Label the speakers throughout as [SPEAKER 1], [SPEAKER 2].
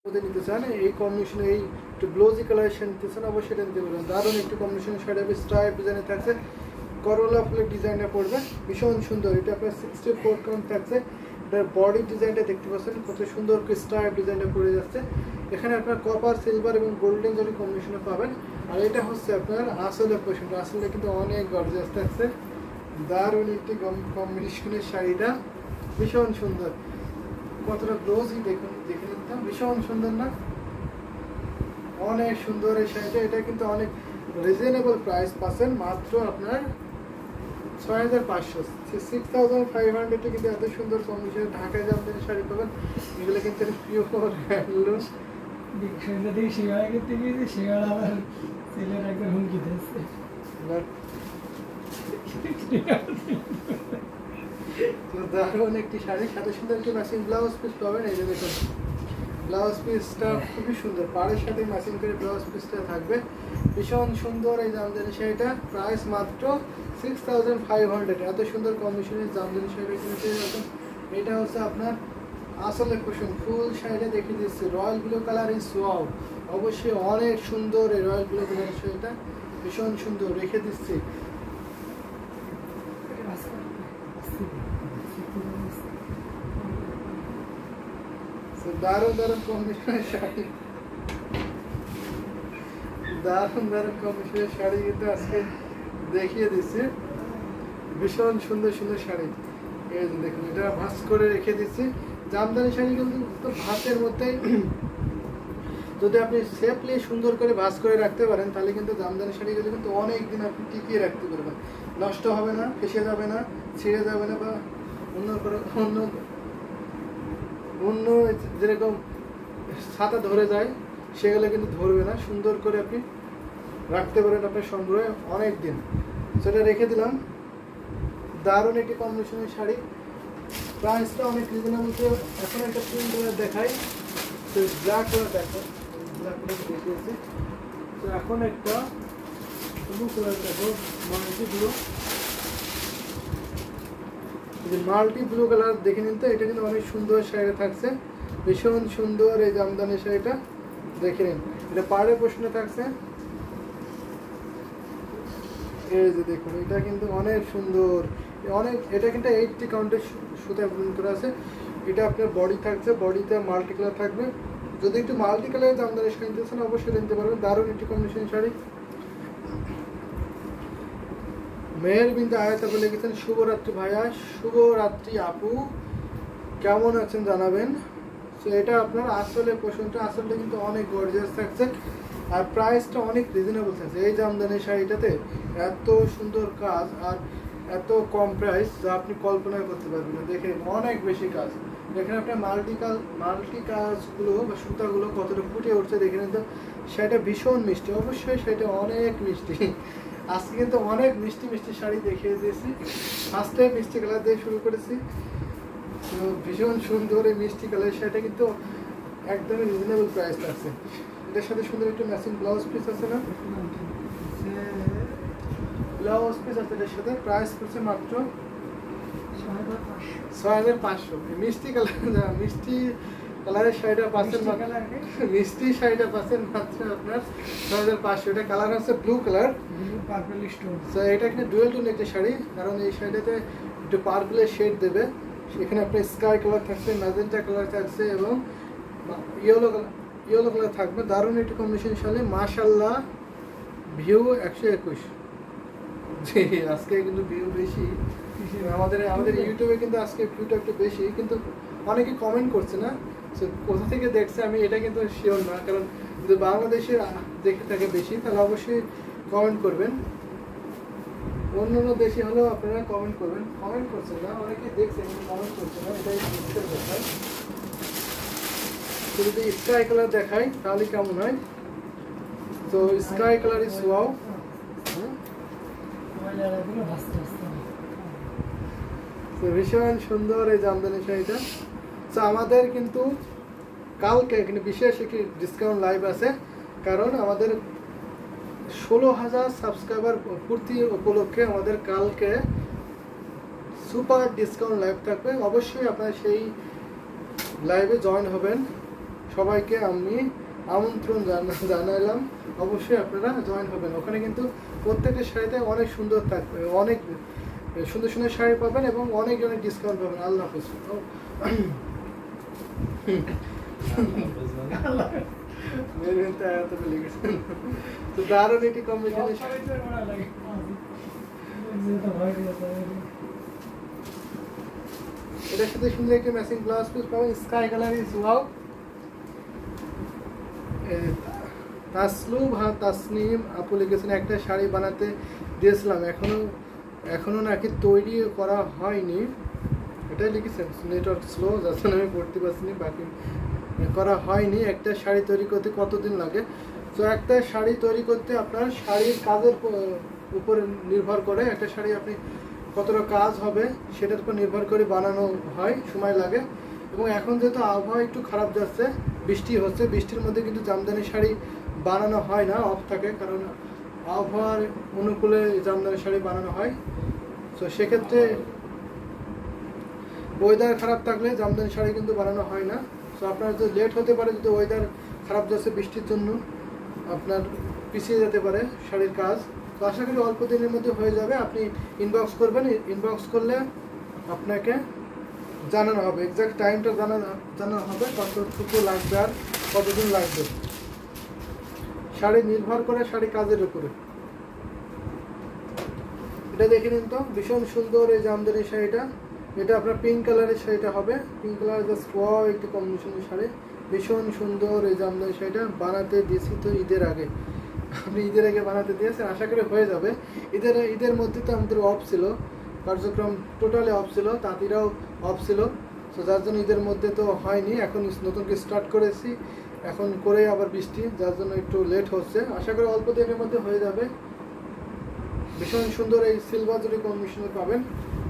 [SPEAKER 1] নিতে চান এই কম্বিনেশনে এই একটু ব্লাউজি কালারের শাড়ি নিতে চান অবশ্যই এটা নিতে পারবেন। দারুণ একটু কম্বিনেশনের শাড়ি হবে, স্ট্রাইপ ডিজাইনে থাকছে, করলা ফুলের ডিজাইনটা পড়বে ভীষণ সুন্দর। এটা আপনার 64 কাউন্ট থাকছে। এটার বডি ডিজাইনটা দেখতে পাচ্ছেন কত সুন্দর স্ট্রাইপ ডিজাইনটা পড়ে যাচ্ছে। এখানে আপনার কপার, সিলভার এবং গোল্ডেন জরি কম্বিনেশনে পাবেন। আর এটা হচ্ছে আপনার আসলের পোর্শনটা, আসলে কিন্তু অনেক গর্জিয়াস থাকছে। দারুণ একটি কম্বিনেশনের শাড়িটা ভীষণ সুন্দর। কতটা ব্লাউজই দেখুন, দেখে নিতাম ভীষণ সুন্দর না, অনেক সুন্দর এই শাড়িটা। এটা কিন্তু অনেক রিজনেবল প্রাইস পাচ্ছেন, মাত্র আপনার 6500 6500 কিন্তু এত সুন্দর কম্বিনেশন। ঢাকায় জামদানি শাড়ি পাবেন, এগুলো কিন্তু পিওর হ্যান্ডলুম। দারুণ একটি শাড়ি, সাথে সুন্দর একটি ম্যাচিং ব্লাউজ পিস পাবেন। এই যে দেখুন ব্লাউজ পিসটা খুবই সুন্দর, পাড়ের সাথে ম্যাচিং করে ব্লাউজ পিসটা থাকবে ভীষণ সুন্দর। এই জামদানি শাড়িটা প্রাইস মাত্র 6500। এত সুন্দর কম্বিনেশনের জামদানি শাড়ি কিনতে যাবেন। এটা হচ্ছে আপনার আসলে পোর্শন, ফুল শাড়িটা দেখিয়ে দিচ্ছি। Royal blue colour is wow, অবশ্যই অনেক সুন্দর এই রয়্যাল ব্লু কালারের শাড়িটা ভীষণ সুন্দর রেখে দিচ্ছি। দারুণ দারুণ কম্বিনেশনের শাড়ি, দারুণ দারুণ কম্বিনেশনের শাড়ি কিন্তু আজকে দেখিয়ে দিচ্ছি। ভীষণ সুন্দর সুন্দর শাড়ি, এই যে দেখুন এটা ভাঁজ করে রেখে দিচ্ছি। জামদানি শাড়ি কিন্তু ভাঁজের মধ্যেই যদি আপনি সেফলি সুন্দর করে ভাঁজ করে রাখতে পারেন, তাহলে কিন্তু জামদানি শাড়িগুলো কিন্তু অনেক দিন আপনি টিকিয়ে রাখতে পারবেন। নষ্ট হবে না, ফেসে যাবে না, ছিঁড়ে যাবে না, বা অন্য অন্য যেরকম ছাতা ধরে যায় সেগুলো কিন্তু ধরবে না। সুন্দর করে আপনি রাখতে পারেন আপনার সংগ্রহে অনেক দিন। সেটা রেখে দিলাম। দারুণ একটি কম্বিনেশনের শাড়ি, প্রাইসটা অনেক রিজনেবল। এখন একটা পিঙ্ক কালার দেখাই, তো ব্ল্যাক কালার দেখো, ব্ল্যাক কালার দেখিয়েছি। তো এখন একটা ব্লু কালার দেখো, multi blue, multi blue colour দেখে নিন। তো এটা কিন্তু অনেক সুন্দর শাড়িটা থাকছে, ভীষণ সুন্দর এই জামদানি শাড়িটা দেখে নিন। এটা পাড়ের পোর্শনে থাকছে, এই যে দেখুন এটা কিন্তু অনেক সুন্দর, অনেক। এটা কিন্তু 80 কাউন্টের সুতা বুন করা আছে। এটা আপনার বডি থাকছে, বডিতে মাল্টি কালার থাকবে। যদি একটু মাল্টি কালারের জামদানি শাড়ি নিতেছেন অবশ্যই নিতে পারবেন। দারুণ একটি কম্বিনেশন শাড়ি। মেয়ের বিন্দু আয়াতা লিখেছেন শুভরাত্রি ভাইয়া, শুভরাত্রি আপু, কেমন আছেন জানাবেন। তো এটা আপনার আসলে পোর্শনটা, আসলে কিন্তু অনেক গর্জিয়াস থাকছে আর প্রাইসটা অনেক রিজনেবল থাকছে। এই জামদানি শাড়িটাতে এত সুন্দর কাজ আর এত কম প্রাইস যা আপনি কল্পনা করতে পারবেন না। দেখেন অনেক বেশি কাজ, দেখেন আপনার মাল্টি কাজগুলো বা সুতাগুলো কতটা ফুটে উঠছে দেখে নিন। তো শাড়িটা ভীষণ মিষ্টি, অবশ্যই শাড়িটা অনেক মিষ্টি। আজকে কিন্তু অনেক মিষ্টি মিষ্টি শাড়ি দেখিয়ে দিয়েছি। ফার্স্ট টাইম মিষ্টি কালার দিয়ে শুরু করেছি, তো ভীষণ সুন্দর এই মিষ্টি কালারের শাড়িটা কিন্তু একদমই রিজনেবল প্রাইস আছে। এটার সাথে সুন্দর একটু ম্যাচিং ব্লাউজ পিস আছে না, ব্লাউজ পিস আছে এটার সাথে। প্রাইস করছে মাত্র 6500। মিষ্টি কালার, মিষ্টি কালারের শাড়িটা পাচ্ছেন, মিষ্টি শাড়িটা পাচ্ছেন মাত্র আপনার 6500। এটা কালার হচ্ছে ব্লু কালার, পার্পল স্টোন। তো এটা একটা ডুয়েল টোন একটা শাড়ি, কারণ এই শাড়িটাতে একটু পার্পলের শেড দেবে। এখানে আপনার স্কাই কালার থাকছে, ম্যাজেন্টা কালার থাকছে এবং ইয়েলো কালার থাকবে। দারুণ একটি কম্বিনেশন শাড়ি, মাশাআল্লাহ। ভিউ 121। জি আজকে কিন্তু ভিউ বেশি, আমাদের ইউটিউবে কিন্তু আজকে ভিউটা একটু বেশি, কিন্তু অনেকে কমেন্ট করছে না। কোথা থেকে দেখছে আমি এটা কিন্তু শিওর না, কারণ যদি বাংলাদেশের দেখে থাকে বেশি তাহলে অবশ্যই কমেন্ট করবেন। অন্য দেশে হলেও আপনারা কমেন্ট করবেন। কমেন্ট করছেন না, অনেকে দেখছেন কিন্তু কমেন্ট করছে না, এটাই দুঃখের ব্যাপার। তো যদি স্কাই কালার দেখাই তাহলে কেমন হয়। তো স্কাই কালার ইজ ওয়াও, ভীষণ সুন্দর এই জামদানি শাড়িটা। তো আমাদের কিন্তু কালকে এখানে বিশেষ একটি ডিসকাউন্ট লাইভ আছে, কারণ আমাদের 16,000 সাবস্ক্রাইবার পূর্তি উপলক্ষে আমাদের কালকে সুপার ডিসকাউন্ট লাইভ থাকবে। অবশ্যই আপনারা সেই লাইভে জয়েন হবেন। সবাইকে আমি আমন্ত্রণ জানালাম, অবশ্যই আপনারা জয়েন হবেন। ওখানে কিন্তু প্রত্যেকটা শাড়িতে অনেক সুন্দর থাকবে, অনেক সুন্দর সুন্দর শাড়ি পাবেন এবং অনেক অনেক ডিসকাউন্ট পাবেন। আল্লাহ হাফেজ। তো দারুণ এটি কম্বিনেশন। এটার সাথে সুন্দর একটি ম্যাচিং ব্লাউজ পিস পাবেন, sky colour is wow. Taslum Tasnim আপু লিখেছেন একটা শাড়ি বানাতে দিয়েছিলাম, এখনো নাকি তৈরি করা হয়নি, এটাই লিখেছেন। নেটওয়ার্ক স্লো যাচ্ছে আমি পড়তে পারছি না, বাকি করা হয়নি। একটা শাড়ি তৈরি করতে কতদিন লাগে? তো একটা শাড়ি তৈরি করতে আপনার শাড়ির কাজের উপর নির্ভর করে, একটা শাড়ি আপনি কতটা কাজ হবে সেটার উপর নির্ভর করে বানানো হয়, সময় লাগে। এবং এখন যেহেতু আবহাওয়া একটু খারাপ যাচ্ছে, বৃষ্টি হচ্ছে, বৃষ্টির মধ্যে কিন্তু জামদানি শাড়ি বানানো হয় না, অফ থাকে, কারণ আবহাওয়ার অনুকূলে জামদানি শাড়ি বানানো হয়। তো সেক্ষেত্রে ওয়েদার খারাপ থাকলে জামদানি শাড়ি কিন্তু বানানো হয় না। তো আপনার যে লেট হতে পারে, যদি ওয়েদার খারাপ যাচ্ছে বৃষ্টির জন্য আপনার পিছিয়ে যেতে পারে শাড়ির কাজ। তো আশা করি অল্প দিনের মধ্যে হয়ে যাবে। আপনি ইনবক্স করবেন, ইনবক্স করলে আপনাকে জানানো হবে, এক্সাক্ট টাইমটা জানানো হবে কতটুকু লাগবে আর কতদিন লাগবে। শাড়ি নির্ভর করে শাড়ি কাজের উপরে। এটা দেখে নিন তো, ভীষণ সুন্দর এই জামদানি শাড়িটা। এটা আপনার পিঙ্ক কালারের শাড়িটা হবে, পিঙ্ক কালার জাস্ট ওয়াও একটি কম্বিনেশনের শাড়ি, ভীষণ সুন্দর এই জামদানি শাড়িটা। বানাতে দিয়েছি তো ঈদের আগে, আপনি ঈদের আগে বানাতে দিয়েছেন, আশা করি হয়ে যাবে। ঈদের মধ্যে তো আমাদের অফ ছিল, কার্যক্রম টোটালি অফ ছিল, তাঁতিরাও অফ ছিল। তো যার জন্য ঈদের মধ্যে তো হয়নি, এখন নতুন করে স্টার্ট করেছি, এখন করে আবার বৃষ্টি, যার জন্য একটু লেট হচ্ছে। আশা করি অল্প দিনের মধ্যে হয়ে যাবে। ভীষণ সুন্দর এই সিলভার জরি কম্বিনেশনে পাবেন,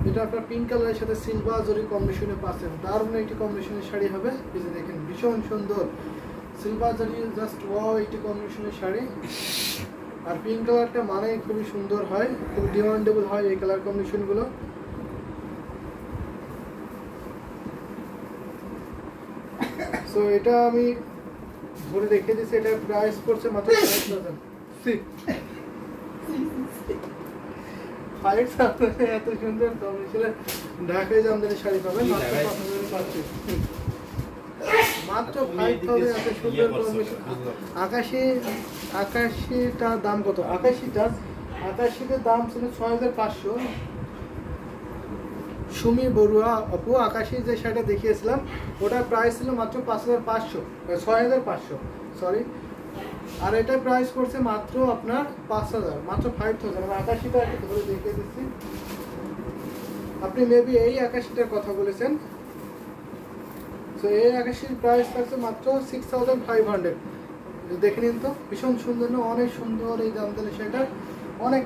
[SPEAKER 1] এটা আপনার পিঙ্ক কালারের সাথে সিলভার জরি কম্বিনেশনে পাচ্ছেন। দারুণ একটি কম্বিনেশনের শাড়ি হবে। এই যে দেখেন ভীষণ সুন্দর সিলভার জরি, জাস্ট ওয়াও একটি কম্বিনেশনের শাড়ি। আর পিঙ্ক কালারটা মানে খুবই সুন্দর হয়, খুব ডিমান্ডেবল হয় এই কালার কম্বিনেশনগুলো। সো এটা আমি ধরে রেখে দিচ্ছি, এটা প্রাইস পড়ছে মাত্র 5,000। এত সুন্দর কম্বিনেশনে ঢাকায় জামদানি শাড়ি পাবেন মাত্র 5,000। এত সুন্দর কম্বিনেশন। আকাশিটার দাম কত? আকাশিটার দাম ছিল 6,500। সুমি বড়ুয়া আপু, আকাশি যে শাড়িটা দেখিয়েছিলাম ওটার প্রাইস ছিল মাত্র 5,500, 6,500 সরি। আর এটার প্রাইস পড়ছে মাত্র আপনার 5,000, মাত্র 5,000। আমি আকাশিটা একটু ধরে দেখিয়ে দিচ্ছি। আপনি মেবি এই আকাশিটার কথা বলেছেন। তো এই আকাশির প্রাইস থাকছে মাত্র 6,500। দেখে নিন তো, ভীষণ সুন্দর না? অনেক সুন্দর এই জামদানি শাড়িটা, অনেক